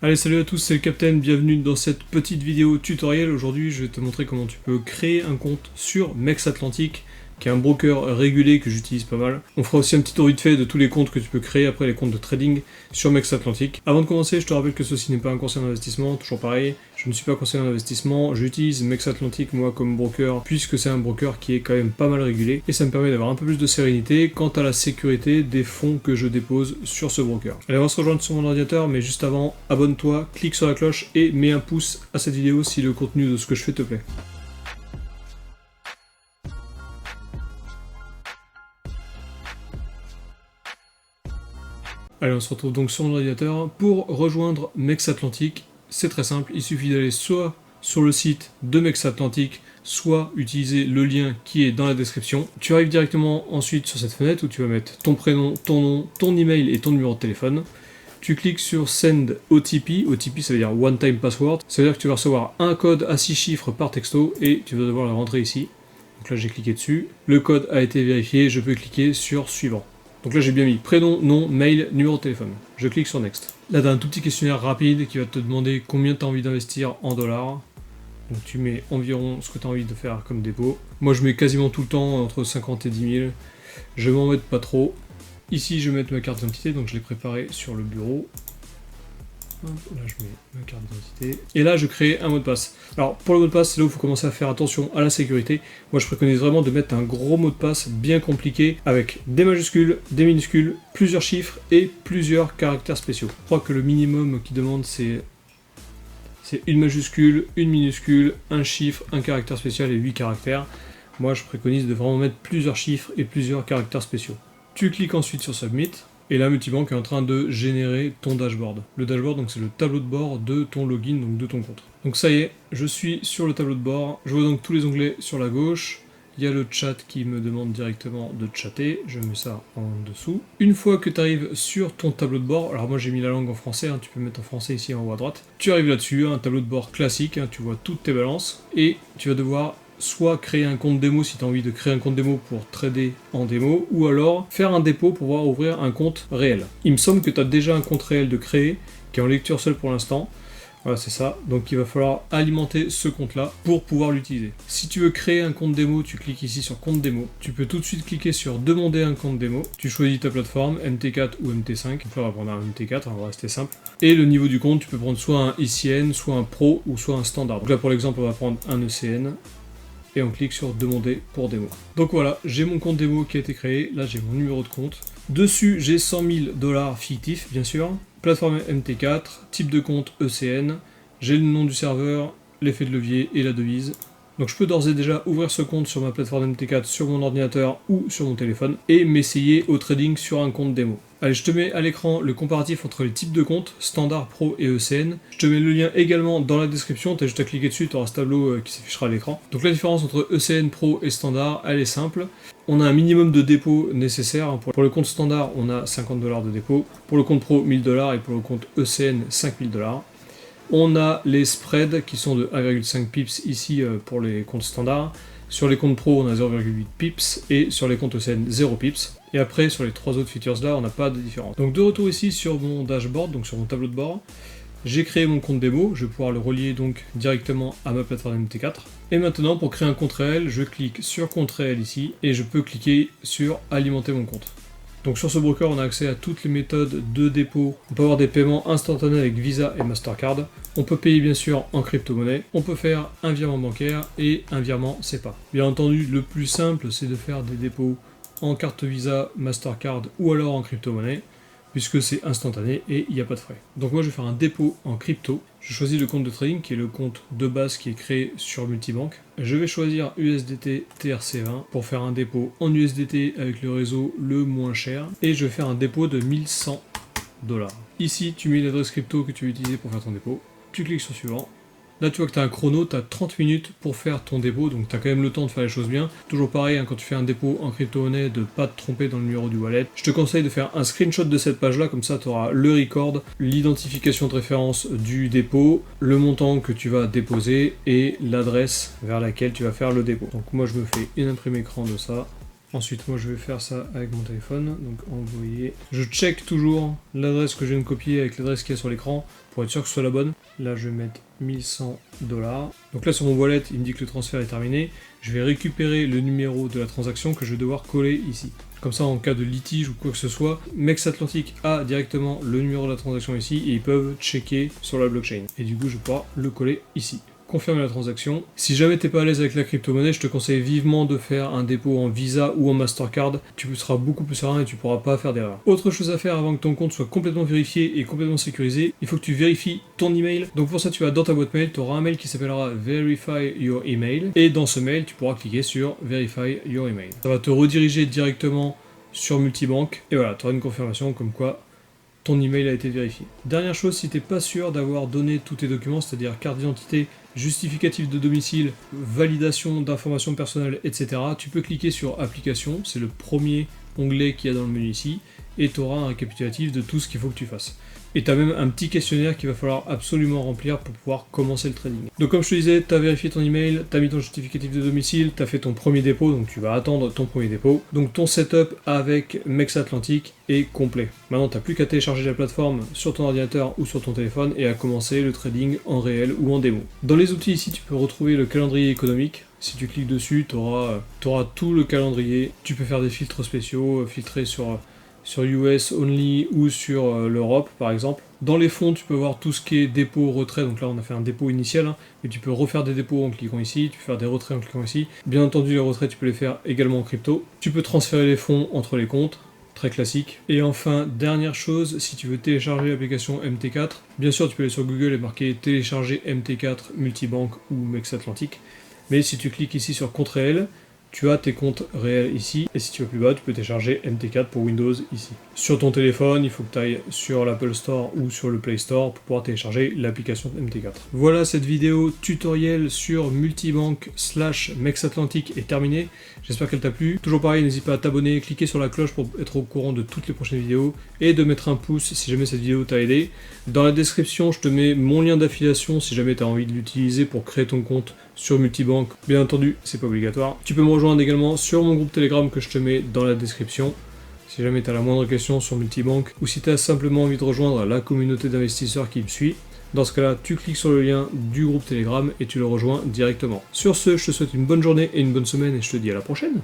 Allez, salut à tous, c'est le Captain, bienvenue dans cette petite vidéo tutoriel. Aujourd'hui, je vais te montrer comment tu peux créer un compte sur MEX Atlantic, qui est un broker régulé que j'utilise pas mal. On fera aussi un petit tour vite fait de tous les comptes que tu peux créer après les comptes de trading sur MEX Atlantic. Avant de commencer, je te rappelle que ceci n'est pas un conseil d'investissement, toujours pareil, je ne suis pas conseiller d'investissement, j'utilise MEX Atlantic moi comme broker, puisque c'est un broker qui est quand même pas mal régulé, et ça me permet d'avoir un peu plus de sérénité quant à la sécurité des fonds que je dépose sur ce broker. Allez, on va se rejoindre sur mon ordinateur, mais juste avant, abonne-toi, clique sur la cloche et mets un pouce à cette vidéo si le contenu de ce que je fais te plaît. Allez, on se retrouve donc sur mon ordinateur. Pour rejoindre MEX Atlantic, c'est très simple, il suffit d'aller soit sur le site de MEX Atlantic, soit utiliser le lien qui est dans la description. Tu arrives directement ensuite sur cette fenêtre où tu vas mettre ton prénom, ton nom, ton email et ton numéro de téléphone. Tu cliques sur Send OTP, OTP ça veut dire One Time Password, ça veut dire que tu vas recevoir un code à 6 chiffres par texto et tu vas devoir le rentrer ici. Donc là j'ai cliqué dessus, le code a été vérifié, je peux cliquer sur Suivant. Donc là j'ai bien mis prénom, nom, mail, numéro de téléphone. Je clique sur Next. Là tu as un tout petit questionnaire rapide qui va te demander combien tu as envie d'investir en dollars. Donc tu mets environ ce que tu as envie de faire comme dépôt. Moi je mets quasiment tout le temps entre 50 et 10 000. Je m'en mets pas trop. Ici je vais mettre ma carte d'identité, donc je l'ai préparée sur le bureau. Là je mets ma carte d'identité. Et là je crée un mot de passe. Alors pour le mot de passe, c'est là où il faut commencer à faire attention à la sécurité. Moi je préconise vraiment de mettre un gros mot de passe bien compliqué avec des majuscules, des minuscules, plusieurs chiffres et plusieurs caractères spéciaux. Je crois que le minimum qui demande c'est une majuscule, une minuscule, un chiffre, un caractère spécial et 8 caractères. Moi je préconise de vraiment mettre plusieurs chiffres et plusieurs caractères spéciaux. Tu cliques ensuite sur Submit. Et là, Multibank est en train de générer ton dashboard. Le dashboard, donc c'est le tableau de bord de ton login, donc de ton compte. Donc ça y est, je suis sur le tableau de bord. Je vois donc tous les onglets sur la gauche. Il y a le chat qui me demande directement de chatter. Je mets ça en dessous. Une fois que tu arrives sur ton tableau de bord, alors moi j'ai mis la langue en français, tu peux mettre en français ici en haut à droite. Tu arrives là-dessus, un tableau de bord classique, tu vois toutes tes balances. Et tu vas devoir soit créer un compte démo si tu as envie de créer un compte démo pour trader en démo, ou alors faire un dépôt pour pouvoir ouvrir un compte réel. Il me semble que tu as déjà un compte réel de créer, qui est en lecture seule pour l'instant. Voilà, c'est ça. Donc il va falloir alimenter ce compte-là pour pouvoir l'utiliser. Si tu veux créer un compte démo, tu cliques ici sur compte démo. Tu peux tout de suite cliquer sur demander un compte démo. Tu choisis ta plateforme, MT4 ou MT5. Donc là, on va prendre un MT4, on va rester simple. Et le niveau du compte, tu peux prendre soit un ICN, soit un Pro ou soit un standard. Donc là, pour l'exemple, on va prendre un ECN. Et on clique sur demander pour démo. Donc voilà, j'ai mon compte démo qui a été créé, là j'ai mon numéro de compte. Dessus j'ai 100 000 $ fictifs bien sûr, plateforme MT4, type de compte ECN, j'ai le nom du serveur, l'effet de levier et la devise. Donc je peux d'ores et déjà ouvrir ce compte sur ma plateforme MT4 sur mon ordinateur ou sur mon téléphone et m'essayer au trading sur un compte démo. Allez, je te mets à l'écran le comparatif entre les types de comptes, Standard, Pro et ECN. Je te mets le lien également dans la description, tu as juste à cliquer dessus, tu auras ce tableau qui s'affichera à l'écran. Donc la différence entre ECN, Pro et Standard, elle est simple. On a un minimum de dépôt nécessaire. Pour le compte Standard, on a 50 $ de dépôt. Pour le compte Pro, 1000 $ et pour le compte ECN, 5000 $. On a les spreads qui sont de 1,5 pips ici pour les comptes standards. Sur les comptes pro, on a 0,8 pips et sur les comptes ECN, 0 pips. Et après, sur les trois autres features là, on n'a pas de différence. Donc de retour ici sur mon dashboard, donc sur mon tableau de bord, j'ai créé mon compte démo. Je vais pouvoir le relier donc directement à ma plateforme MT4. Et maintenant, pour créer un compte réel, je clique sur compte réel ici et je peux cliquer sur alimenter mon compte. Donc sur ce broker, on a accès à toutes les méthodes de dépôt. On peut avoir des paiements instantanés avec Visa et Mastercard. On peut payer bien sûr en crypto-monnaie. On peut faire un virement bancaire et un virement SEPA. Bien entendu, le plus simple, c'est de faire des dépôts en carte Visa, Mastercard ou alors en crypto-monnaie, puisque c'est instantané et il n'y a pas de frais. Donc moi je vais faire un dépôt en crypto. Je choisis le compte de trading qui est le compte de base qui est créé sur Multibank. Je vais choisir USDT TRC20 pour faire un dépôt en USDT avec le réseau le moins cher et je vais faire un dépôt de 1100 $. Ici tu mets l'adresse crypto que tu veux utiliser pour faire ton dépôt. Tu cliques sur suivant. Là tu vois que tu as un chrono, tu as 30 minutes pour faire ton dépôt, donc tu as quand même le temps de faire les choses bien. Toujours pareil, quand tu fais un dépôt en crypto-monnaie, de ne pas te tromper dans le numéro du wallet. Je te conseille de faire un screenshot de cette page-là, comme ça tu auras le record, l'identification de référence du dépôt, le montant que tu vas déposer et l'adresse vers laquelle tu vas faire le dépôt. Donc moi je me fais une imprimée écran de ça. Ensuite, moi je vais faire ça avec mon téléphone, donc envoyer. Je check toujours l'adresse que je viens de copier avec l'adresse qu'il y a sur l'écran pour être sûr que ce soit la bonne. Là, je vais mettre 1100 $. Donc là, sur mon wallet, il me dit que le transfert est terminé. Je vais récupérer le numéro de la transaction que je vais devoir coller ici. Comme ça, en cas de litige ou quoi que ce soit, Mex Atlantic a directement le numéro de la transaction ici et ils peuvent checker sur la blockchain. Et du coup, je vais pouvoir le coller ici. Confirmer la transaction. Si jamais t'es pas à l'aise avec la crypto-monnaie, je te conseille vivement de faire un dépôt en Visa ou en Mastercard. Tu seras beaucoup plus serein et tu pourras pas faire d'erreur. Autre chose à faire avant que ton compte soit complètement vérifié et complètement sécurisé, il faut que tu vérifies ton email. Donc pour ça, tu vas dans ta boîte mail, tu auras un mail qui s'appellera Verify Your Email. Et dans ce mail, tu pourras cliquer sur Verify Your Email. Ça va te rediriger directement sur Multibank. Et voilà, tu auras une confirmation comme quoi ton email a été vérifié. Dernière chose, si tu n'es pas sûr d'avoir donné tous tes documents, c'est-à-dire carte d'identité, justificatif de domicile, validation d'informations personnelles, etc., tu peux cliquer sur Application, c'est le premier onglet qu'il y a dans le menu ici, et tu auras un récapitulatif de tout ce qu'il faut que tu fasses. Et tu as même un petit questionnaire qu'il va falloir absolument remplir pour pouvoir commencer le trading. Donc comme je te disais, tu as vérifié ton email, tu as mis ton justificatif de domicile, tu as fait ton premier dépôt, donc tu vas attendre ton premier dépôt. Donc ton setup avec Mex Atlantic est complet. Maintenant, tu n'as plus qu'à télécharger la plateforme sur ton ordinateur ou sur ton téléphone et à commencer le trading en réel ou en démo. Dans les outils ici, tu peux retrouver le calendrier économique. Si tu cliques dessus, tu auras tout le calendrier. Tu peux faire des filtres spéciaux, filtrer sur US only ou sur l'Europe par exemple. Dans les fonds, tu peux voir tout ce qui est dépôt, retrait. Donc là, on a fait un dépôt initial, mais tu peux refaire des dépôts en cliquant ici, tu peux faire des retraits en cliquant ici. Bien entendu, les retraits, tu peux les faire également en crypto. Tu peux transférer les fonds entre les comptes. Très classique. Et enfin, dernière chose, si tu veux télécharger l'application MT4, bien sûr tu peux aller sur Google et marquer télécharger MT4 Multibank ou Mex Atlantic, mais si tu cliques ici sur compte réel, tu as tes comptes réels ici, et si tu vas plus bas, tu peux télécharger MT4 pour Windows ici. Sur ton téléphone, il faut que tu ailles sur l'Apple Store ou sur le Play Store pour pouvoir télécharger l'application MT4. Voilà, cette vidéo tutoriel sur Multibank / Mex Atlantic est terminée. J'espère qu'elle t'a plu. Toujours pareil, n'hésite pas à t'abonner, cliquer sur la cloche pour être au courant de toutes les prochaines vidéos, et de mettre un pouce si jamais cette vidéo t'a aidé. Dans la description, je te mets mon lien d'affiliation si jamais tu as envie de l'utiliser pour créer ton compte sur Multibank. Bien entendu, c'est pas obligatoire. Tu peux me rejoindre également sur mon groupe Telegram que je te mets dans la description. Si jamais tu as la moindre question sur Multibank ou si tu as simplement envie de rejoindre la communauté d'investisseurs qui me suit, dans ce cas-là, tu cliques sur le lien du groupe Telegram et tu le rejoins directement. Sur ce, je te souhaite une bonne journée et une bonne semaine et je te dis à la prochaine.